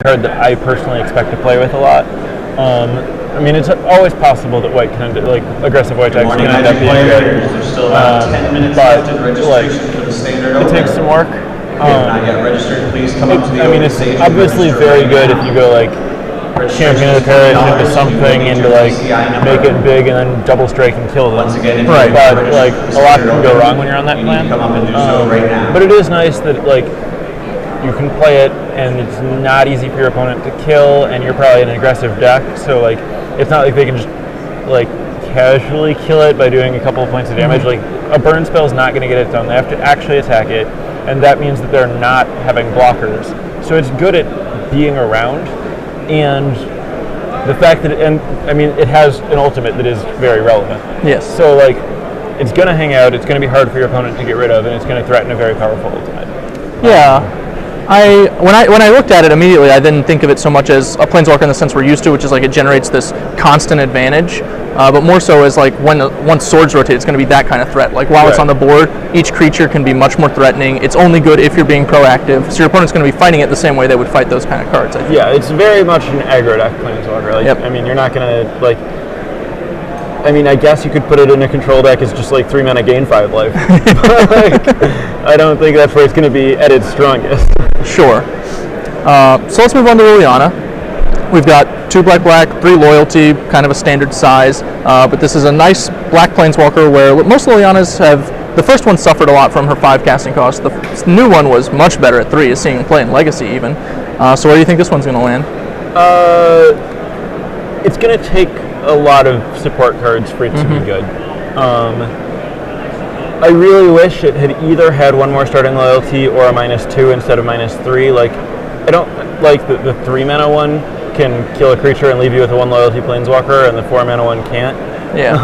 card that I personally expect to play with a lot. I mean, it's always possible that white can end up, like aggressive white decks can end up being good. There's still about 10 minutes left in registration for the standard it takes some work. Not yet registered, please come up to the I mean, it's obviously very good if you go like Champion of the Courage into something and to like make it big and then double strike and kill them. Right. But like a lot can go wrong when you're on that plan. But it is nice that like you can play it and it's not easy for your opponent to kill, and you're probably an aggressive deck, so like it's not like they can just like casually kill it by doing a couple of points of damage. Like a burn spell is not going to get it done. They have to actually attack it, and that means that they're not having blockers. So it's good at being around, and the fact that it has an ultimate that is very relevant. Yes. So like it's going to hang out. It's going to be hard for your opponent to get rid of, and it's going to threaten a very powerful ultimate. Yeah. When I looked at it immediately, I didn't think of it so much as a planeswalker in the sense we're used to, which is like it generates this constant advantage, but more so as like once swords rotate, it's going to be that kind of threat. Like while it's on the board, each creature can be much more threatening. It's only good if you're being proactive, so your opponent's going to be fighting it the same way they would fight those kind of cards, I think. Yeah, it's very much an aggro deck planeswalker. Like, I mean, you're not going to like. I mean, I guess you could put it in a control deck as just like 3 mana gain 5 life. But like, I don't think that's where it's going to be at its strongest. Sure. So let's move on to Liliana. We've got 2 black, 3 loyalty, kind of a standard size, but this is a nice black planeswalker where most Lilianas have. The first one suffered a lot from her 5 casting cost. The new one was much better at 3, is seeing play in Legacy even. So where do you think this one's going to land? It's going to take a lot of support cards for it to be good. I really wish it had either had 1 more starting loyalty or a -2 instead of -3. Like, I don't like the 3 mana one can kill a creature and leave you with a 1 loyalty planeswalker, and the 4 mana one can't. Yeah.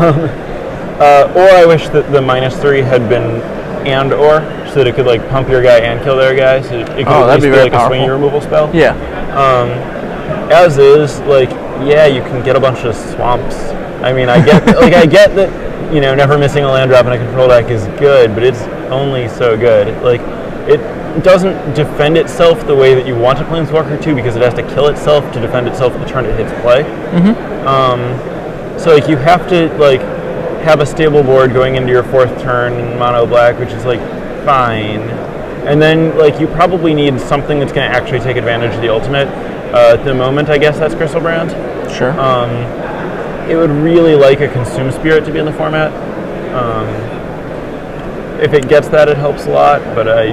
Or I wish that the -3 had been and/or, so that it could like pump your guy and kill their guy. So it could at least be like powerful. a swing removal spell. Yeah. As is, like, yeah, you can get a bunch of swamps. I mean, I get that, you know, never missing a land drop in a control deck is good, but it's only so good. Like, it doesn't defend itself the way that you want a planeswalker to, because it has to kill itself to defend itself the turn it hits play. So like you have to like have a stable board going into your 4th turn in mono black, which is like fine, and then like you probably need something that's going to actually take advantage of the ultimate. At the moment, I guess that's Crystal Brand. Sure. It would really like a Consume Spirit to be in the format. If it gets that, it helps a lot, but I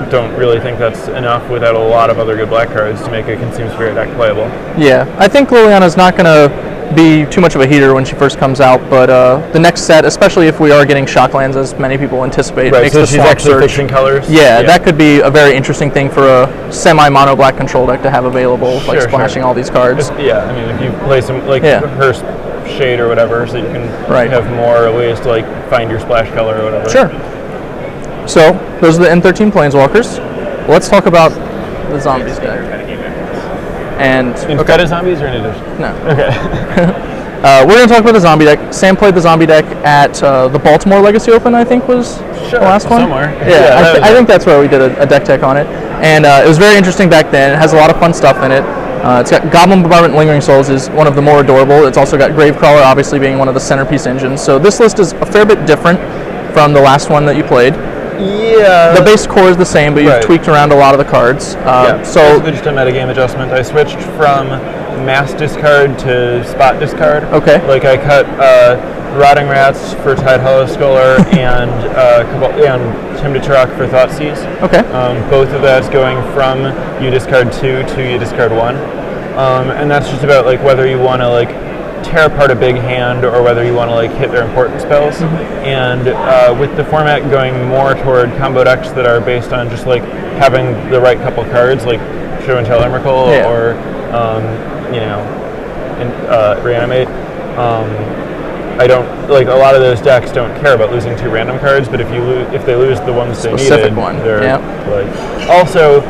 don't really think that's enough without a lot of other good black cards to make a Consume Spirit deck playable. Yeah, I think Liliana's not going to be too much of a heater when she first comes out, but the next set, especially if we are getting Shocklands, as many people anticipate, makes so the she's Swamp actually Surge. fixing colors? Yeah, that could be a very interesting thing for a semi-mono black control deck to have available, like splashing all these cards. Yeah, I mean, if you play some, like, her Shade or whatever, so you can have more ways to, like, find your splash color or whatever. Sure. So, those are the N13 Planeswalkers. Let's talk about the zombies deck. And instead of zombies or in addition? No. Okay. We're going to talk about the zombie deck. Sam played the zombie deck at the Baltimore Legacy Open, I think was the last one. Somewhere. Yeah, I think that's where we did a deck tech on it. And it was very interesting back then. It has a lot of fun stuff in it. It's got Goblin Bombardment Lingering Souls is one of the more adorable. It's also got Gravecrawler obviously being one of the centerpiece engines. So this list is a fair bit different from the last one that you played. Yeah. The base core is the same, but you've tweaked around a lot of the cards. So basically just a metagame adjustment. I switched from mass discard to spot discard. Okay. Like I cut Rotting Rats for Tide Hollow Sculler and Tim DeTruck for Thoughtseize. Okay. Both of that's going from you discard 2 to you discard 1. And that's just about like whether you want to like tear apart a big hand or whether you want to like hit their important spells. And with the format going more toward combo decks that are based on just like having the right couple cards, like Show and Tell Emrakul or Reanimate. I don't like a lot of those decks don't care about losing 2 random cards, but if they lose the ones they needed, they're like also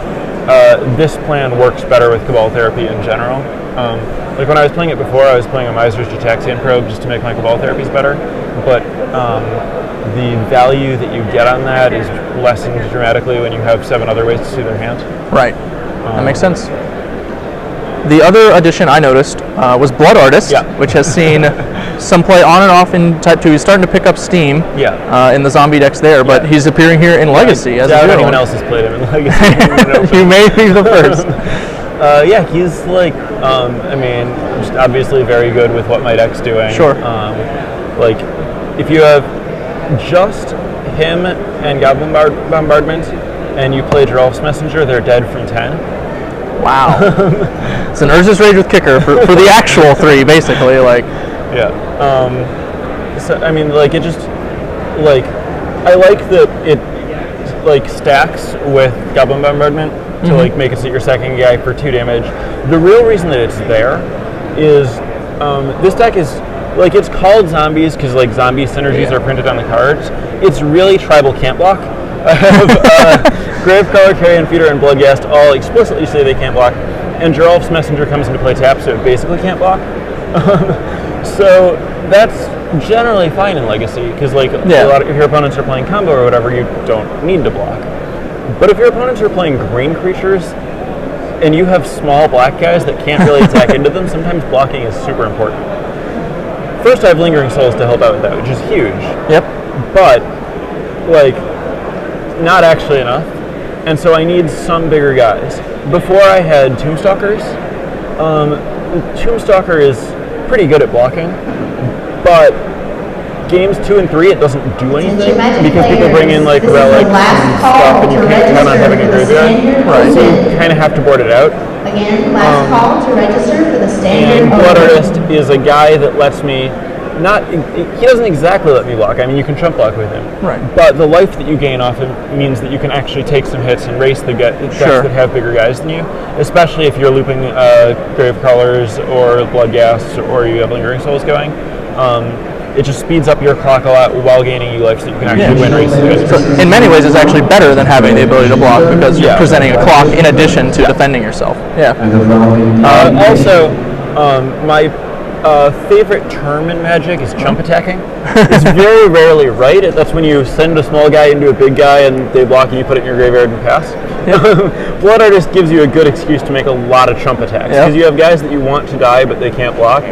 this plan works better with Cabal Therapy in general. Like when I was playing it before, I was playing a Miser's Gitaxian Probe just to make my Cabal Therapies better, but the value that you get on that is lessened dramatically when you have 7 other ways to see their hand. Right. That makes sense. The other addition I noticed was Blood Artist, Yeah. which has seen some play on and off in Type 2. He's starting to pick up steam in the zombie decks there, but he's appearing here in Legacy as a doubt hero. anyone else has played him in Legacy. You may be the first. Yeah, he's like, I mean, just obviously very good with what my deck's doing. Sure. Like, if you have just him and Goblin Bombardment, and you play Geralf's Messenger, they're dead from 10. Wow. It's an Urza's Rage with Kicker for the actual 3, basically. Like, yeah. So I mean, like, it just, like, I like that it like stacks with Goblin Bombardment to like make it so your second guy for 2 damage. The real reason that it's there is this deck is like, it's called zombies because like zombie synergies are printed on the cards. It's really tribal can't block. I have Gravecaller, Carrion Feeder, and Bloodghast all explicitly say they can't block, and Geralf's Messenger comes into play tapped, so it basically can't block. So that's generally fine in Legacy, because like a lot of, if your opponents are playing combo or whatever, you don't need to block. But if your opponents are playing green creatures, and you have small black guys that can't really attack into them, sometimes blocking is super important. First, I have Lingering Souls to help out with that, which is huge. Yep. But, like, not actually enough, and so I need some bigger guys. Before I had Tombstalkers. Tombstalker is pretty good at blocking, but games 2 and 3 it doesn't do anything because people bring in like relics and stuff, and you can't count on having a graveyard, right? So you kind of have to board it out. Again, last call to register for the standard. And Blood Artist is a guy that lets me. He doesn't exactly let me block. I mean, you can chump block with him. Right. But the life that you gain off him means that you can actually take some hits and race the decks that have bigger guys than you, especially if you're looping Gravecrawlers or Bloodghasts or you have Lingering Souls going. It just speeds up your clock a lot while gaining you life so that you can actually win races. So in many ways, it's actually better than having the ability to block because you're presenting a clock in addition to defending yourself. Yeah. Also, my favorite term in Magic is chump attacking. It's very rarely right. That's when you send a small guy into a big guy and they block and you put it in your graveyard and pass. Yep. Blood Artist gives you a good excuse to make a lot of chump attacks because you have guys that you want to die but they can't block.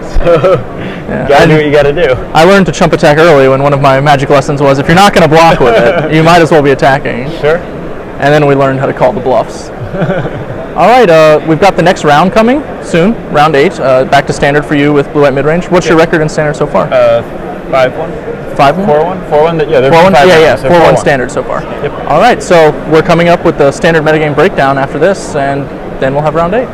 So you gotta do what you gotta do. I learned to chump attack early when one of my Magic lessons was if you're not gonna block with it, you might as well be attacking. Sure. And then we learned how to call the bluffs. All right, we've got the next round coming soon, round 8. Back to standard for you with blue-white mid-range. What's your record in standard so far? 5-1. 5-1? 4-1? 4-1? Yeah, 4-1. Yeah, so 4-1 standard so far. Yep. All right, so we're coming up with the standard metagame breakdown after this, and then we'll have round 8.